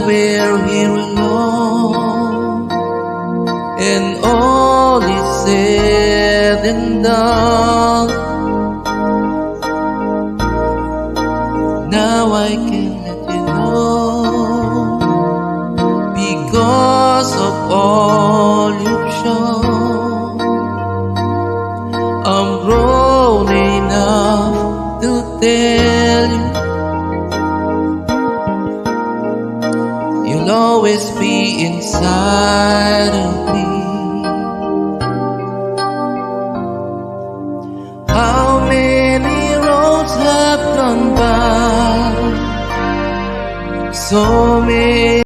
we're here alone, and all is said and done. Now I can let you know, because of all you've shown, I'm grown enough to tell you, you'll always be inside of me. How many roads have gone by, so many